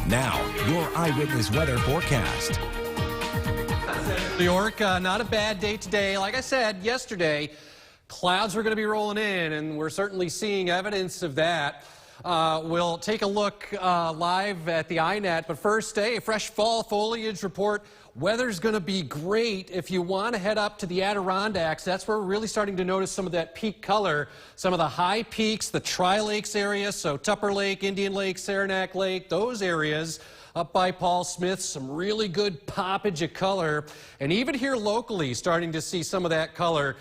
Now, your eyewitness weather forecast. New York, not a bad day today. Like I said yesterday, clouds were going to be rolling in, and we're certainly seeing evidence of that. We'll take a look live at the INET, but first, a fresh fall foliage report. Weather's going to be great if you want to head up to the Adirondacks. That's where we're really starting to notice some of that peak color. Some of the high peaks, the Tri-Lakes area, so Tupper Lake, Indian Lake, Saranac Lake, those areas. Up by Paul Smith, some really good poppage of color. And even here locally, starting to see some of that color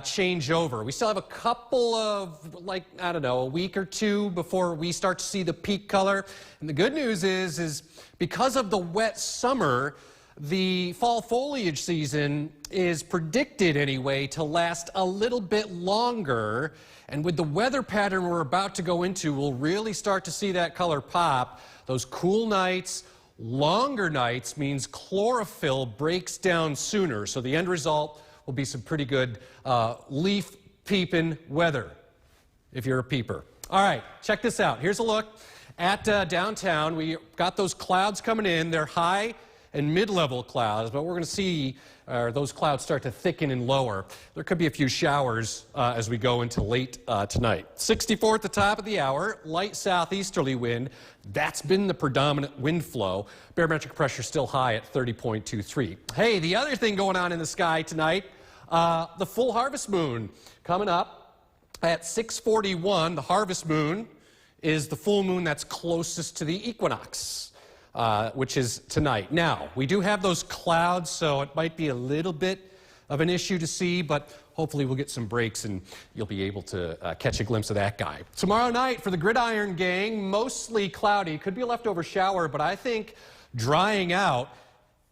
change over. We still have a couple of, a week or two before we start to see the peak color. And the good news is because of the wet summer, the fall foliage season is predicted anyway to last a little bit longer. And with the weather pattern we're about to go into, we'll really start to see that color pop. Those cool nights, longer nights means chlorophyll breaks down sooner. So the end result will be some pretty good leaf peeping weather, if you're a peeper. All right, check this out. Here's a look at downtown. We got those clouds coming in. They're high and mid-level clouds, but we're going to see those clouds start to thicken and lower. There could be a few showers as we go into late tonight. 64 at the top of the hour, light southeasterly wind. That's been the predominant wind flow. Barometric pressure still high at 30.23. Hey, the other thing going on in the sky tonight, the full harvest moon coming up at 6:41. The harvest moon is the full moon that's closest to the equinox. Which is tonight. Now, we do have those clouds, so it might be a little bit of an issue to see, but hopefully we'll get some breaks and you'll be able to catch a glimpse of that guy. Tomorrow night for the Gridiron Gang, mostly cloudy. Could be a leftover shower, but I think drying out.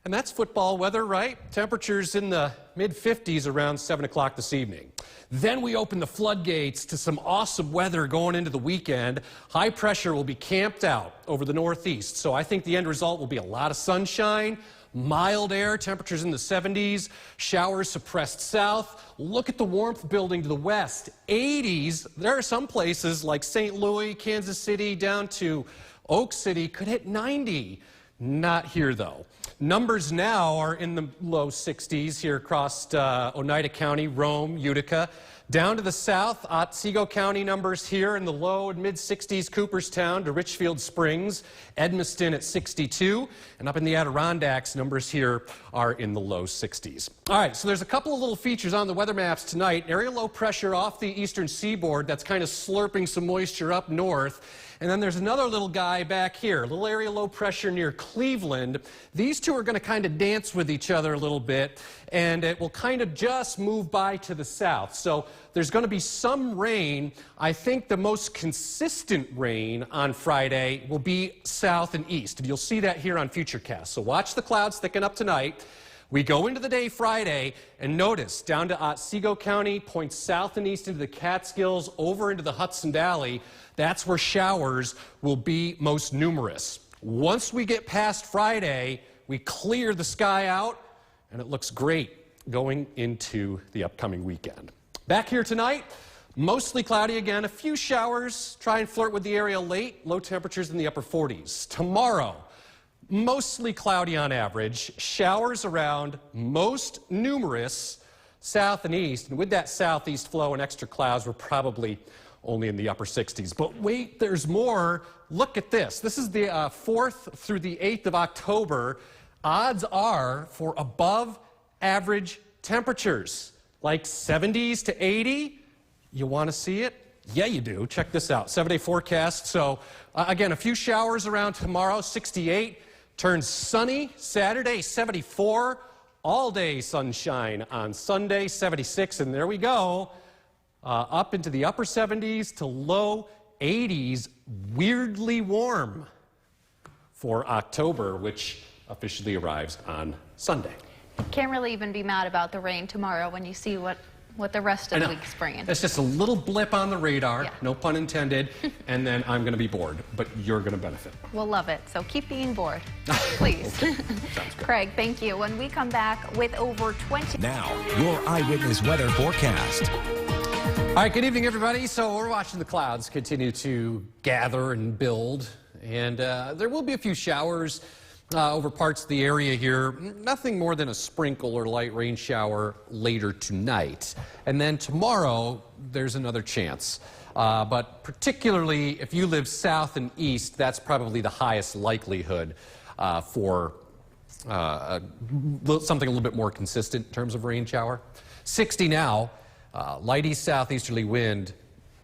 And that's football weather, right? Temperatures in the mid-50s around 7 o'clock this evening. Then we open the floodgates to some awesome weather going into the weekend. High pressure will be camped out over the northeast. So I think the end result will be a lot of sunshine, mild air, temperatures in the 70s, showers suppressed south. Look at the warmth building to the west. 80s. There are some places like St. Louis, Kansas City, down to Oak City could hit 90. Not here, though. Numbers now are in the low 60s here across Oneida County, Rome, Utica. Down to the south, Otsego County numbers here in the low and mid-60s, Cooperstown to Richfield Springs, Edmiston at 62. And up in the Adirondacks, numbers here are in the low 60s. All right, so there's a couple of little features on the weather maps tonight. Area low pressure off the eastern seaboard that's kind of slurping some moisture up north. And then there's another little guy back here, a little area low pressure near Cleveland. These two are going to kind of dance with each other a little bit, and it will kind of just move by to the south. So there's going to be some rain. I think the most consistent rain on Friday will be south and east, and you'll see that here on Futurecast. So watch the clouds thicken up tonight. We go into the day Friday, and notice down to Otsego County, points south and east into the Catskills, over into the Hudson Valley. That's where showers will be most numerous. Once we get past Friday, we clear the sky out, and it looks great going into the upcoming weekend. Back here tonight, mostly cloudy again. A few showers, try and flirt with the area late. Low temperatures in the upper 40s. Tomorrow, mostly cloudy on average. Showers around, most numerous south and east. And with that southeast flow and extra clouds, we're probably only in the upper 60s. But wait, there's more. Look at this. This is the 4th through the 8th of October. Odds are for above average temperatures, like 70s to 80. You want to see it? Yeah, you do. Check this out. 7-day forecast. So again, a few showers around tomorrow, 68. Turns sunny Saturday, 74. All day sunshine on Sunday, 76. And there we go. Up into the upper 70s to low 80s, weirdly warm for October, which officially arrives on Sunday. Can't really even be mad about the rain tomorrow when you see what the rest of the week's bringing. It's just a little blip on the radar, yeah. No pun intended, and then I'm going to be bored, but you're going to benefit. We'll love it, so keep being bored, please. Okay. Sounds good. Craig, thank you. When we come back with over 20... Now, your eyewitness weather forecast. All right, good evening, everybody. So we're watching the clouds continue to gather and build And there will be a few showers over parts of the area here. Nothing more than a sprinkle or light rain shower later tonight. And then tomorrow, there's another chance. But particularly if you live south and east, that's probably the highest likelihood for something a little bit more consistent in terms of rain shower. 60 now, light east southeasterly wind.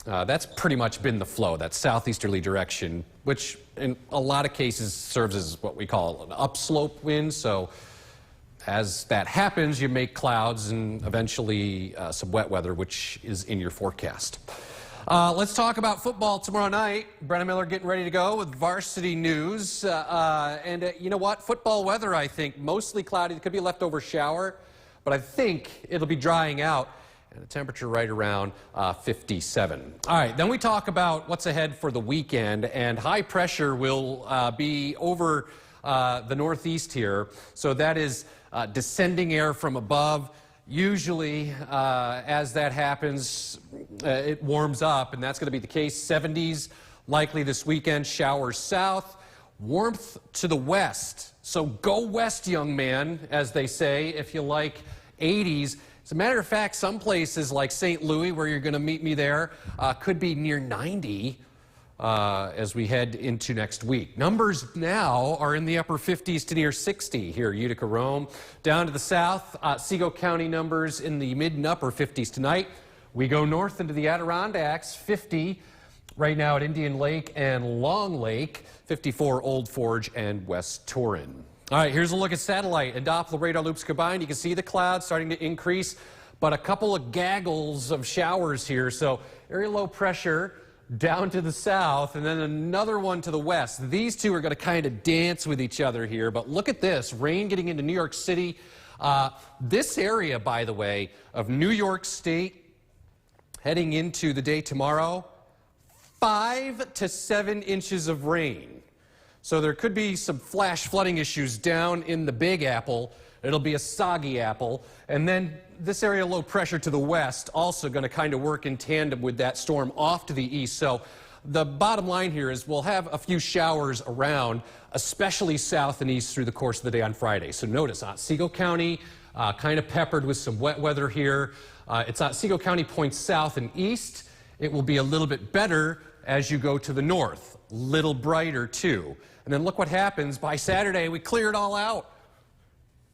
That's pretty much been the flow, that southeasterly direction, which in a lot of cases serves as what we call an upslope wind. So as that happens, you make clouds and eventually some wet weather, which is in your forecast. Let's talk about football tomorrow night. Brennan Miller getting ready to go with varsity news. You know what? Football weather, I think, mostly cloudy. There could be a leftover shower, but I think it'll be drying out. And the temperature right around 57. All right, then we talk about what's ahead for the weekend, and high pressure will be over the northeast here. So that is descending air from above. Usually, as that happens, it warms up, and that's going to be the case. 70s likely this weekend, showers south, warmth to the west. So go west, young man, as they say, if you like 80s. As a matter of fact, some places like St. Louis, where you're going to meet me there, could be near 90 as we head into next week. Numbers now are in the upper 50s to near 60 here, Utica, Rome. Down to the south, Otsego County numbers in the mid and upper 50s tonight. We go north into the Adirondacks, 50 right now at Indian Lake and Long Lake, 54 Old Forge and West Torrin. All right, here's a look at satellite and Doppler radar loops combined. You can see the clouds starting to increase, but a couple of gaggles of showers here. So area low pressure down to the south, and then another one to the west. These two are going to kind of dance with each other here, but look at this. Rain getting into New York City. This area, by the way, of New York State, heading into the day tomorrow, 5 to 7 inches of rain. So there could be some flash flooding issues down in the Big Apple. It'll be a soggy apple. And then this area low pressure to the west also going to kind of work in tandem with that storm off to the east. So the bottom line here is we'll have a few showers around, especially south and east through the course of the day on Friday. So notice Otsego County kind of peppered with some wet weather here. It's Otsego County points south and east. It will be a little bit better as you go to the north. Little brighter too. And then look what happens. By Saturday, we clear it all out.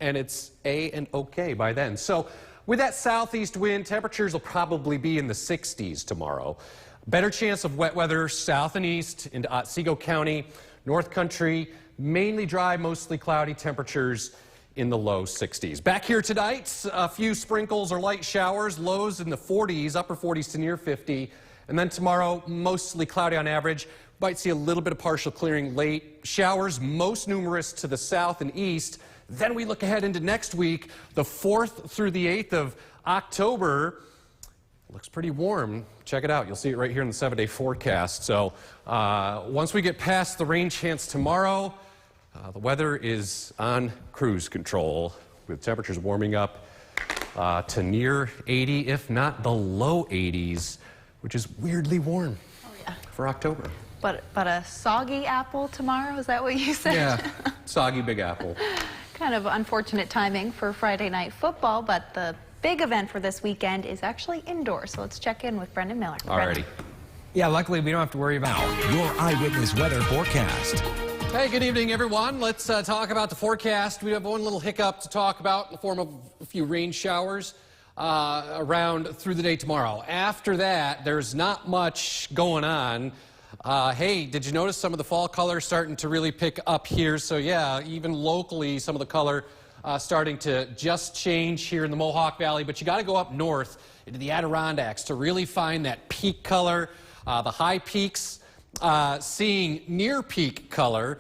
And it's A and okay by then. So with that southeast wind, temperatures will probably be in the 60s tomorrow. Better chance of wet weather south and east into Otsego County, North Country, mainly dry, mostly cloudy, temperatures in the low 60s. Back here tonight, a few sprinkles or light showers, lows in the 40s, upper 40s to near 50. And then tomorrow, mostly cloudy on average. Might see a little bit of partial clearing late. Showers most numerous to the south and east. Then we look ahead into next week, the 4th through the 8th of October. Looks pretty warm. Check it out. You'll see it right here in the 7-day forecast. So once we get past the rain chance tomorrow, the weather is on cruise control with temperatures warming up to near 80, if not the low 80s, which is weirdly warm for October. But a soggy apple tomorrow, is that what you said? Yeah, soggy Big Apple. Kind of unfortunate timing for Friday night football, but the big event for this weekend is actually indoors. So let's check in with Brendan Miller. Alrighty. Yeah, luckily we don't have to worry about Your eyewitness weather forecast. Hey, good evening, everyone. Let's talk about the forecast. We have one little hiccup to talk about in the form of a few rain showers around through the day tomorrow. After that, there's not much going on. Hey, did you notice some of the fall color starting to really pick up here? So yeah, even locally, some of the color starting to just change here in the Mohawk Valley. But you got to go up north into the Adirondacks to really find that peak color. The high peaks seeing near peak color.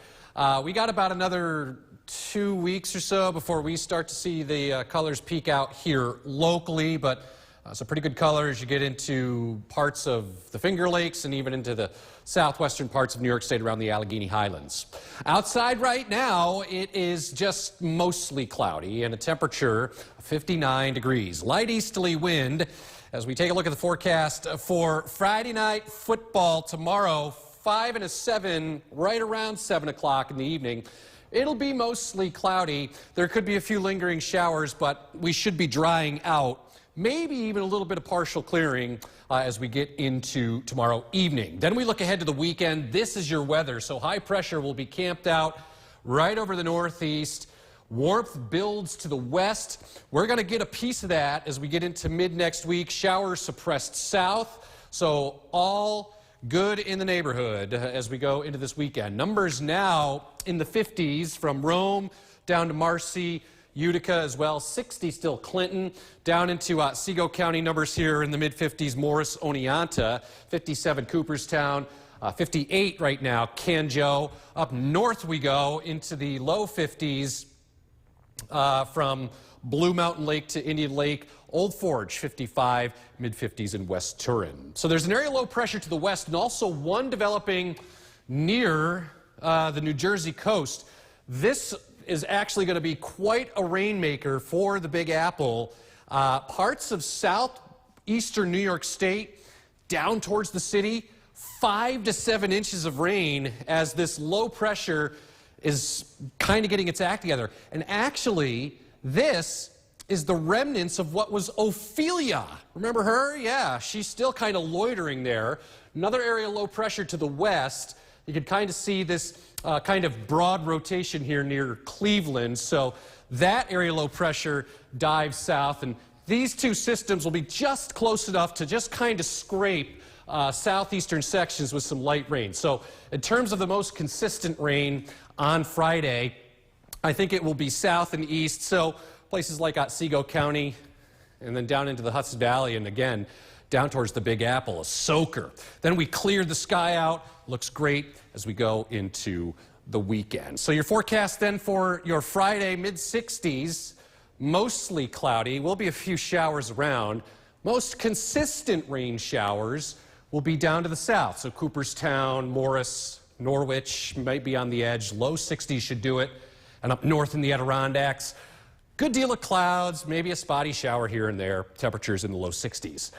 We got about another 2 weeks or so before we start to see the colors peak out here locally. But some pretty good color as you get into parts of the Finger Lakes and even into the southwestern parts of New York State around the Allegheny Highlands. Outside right now, it is just mostly cloudy and a temperature of 59 degrees. Light easterly wind as we take a look at the forecast for Friday night football tomorrow. 5 and a 7 right around 7 o'clock in the evening. It'll be mostly cloudy. There could be a few lingering showers, but we should be drying out. Maybe even a little bit of partial clearing as we get into tomorrow evening. Then we look ahead to the weekend. This is your weather. So high pressure will be camped out right over the northeast. Warmth builds to the west. We're going to get a piece of that as we get into mid-next week. Showers suppressed south. So all good in the neighborhood as we go into this weekend. Numbers now in the 50s from Rome down to Marcy, Utica as well. 60 still Clinton. Down into Otsego County, numbers here in the mid-50s. Morris, Oneonta. 57 Cooperstown. 58 right now, Canjo. Up north we go into the low 50s. From Blue Mountain Lake to Indian Lake, Old Forge 55, mid-50s in West Turin. So there's an area low pressure to the west and also one developing near the New Jersey coast. This is actually going to be quite a rainmaker for the Big Apple. Parts of southeastern New York State down towards the city, 5 to 7 inches of rain as this low pressure is kind of getting its act together. And actually, this is the remnants of what was Ophelia. Remember her? Yeah, she's still kind of loitering there. Another area low pressure to the west. You can kind of see this kind of broad rotation here near Cleveland. So that area low pressure dives south. And these two systems will be just close enough to just kind of scrape southeastern sections with some light rain. So in terms of the most consistent rain on Friday, I think it will be south and east. So places like Otsego County and then down into the Hudson Valley and again down towards the Big Apple, a soaker. Then we cleared the sky out. Looks great as we go into the weekend. So your forecast then for your Friday, mid-60s, mostly cloudy. Will be a few showers around. Most consistent rain showers will be down to the south. So Cooperstown, Morris, Norwich might be on the edge. Low 60s should do it. And up north in the Adirondacks, good deal of clouds, maybe a spotty shower here and there. Temperatures in the low 60s.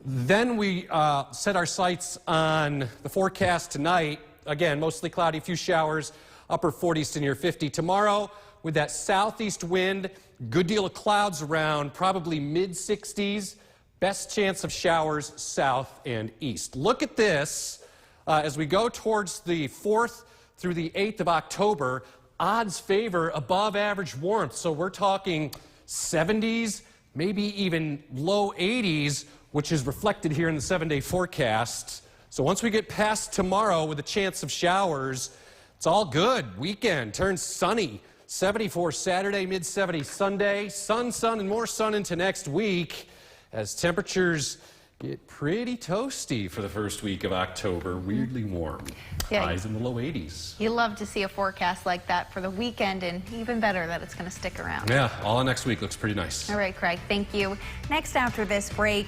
Then we set our sights on the forecast tonight. Again, mostly cloudy, few showers, upper 40s to near 50. Tomorrow, with that southeast wind, good deal of clouds around, probably mid-60s. Best chance of showers south and east. Look at this. As we go towards the 4th through the 8th of October, odds favor above average warmth. So we're talking 70s, maybe even low 80s, which is reflected here in the 7-day forecast. So once we get past tomorrow with a chance of showers, it's all good. Weekend turns sunny. 74 Saturday, mid-70s Sunday. Sun, and more sun into next week as temperatures get pretty toasty for the first week of October. Weirdly warm. Yeah, highs in the low 80s. You love to see a forecast like that for the weekend, and even better that it's going to stick around. Yeah, all of next week looks pretty nice. All right, Craig, thank you. Next after this break,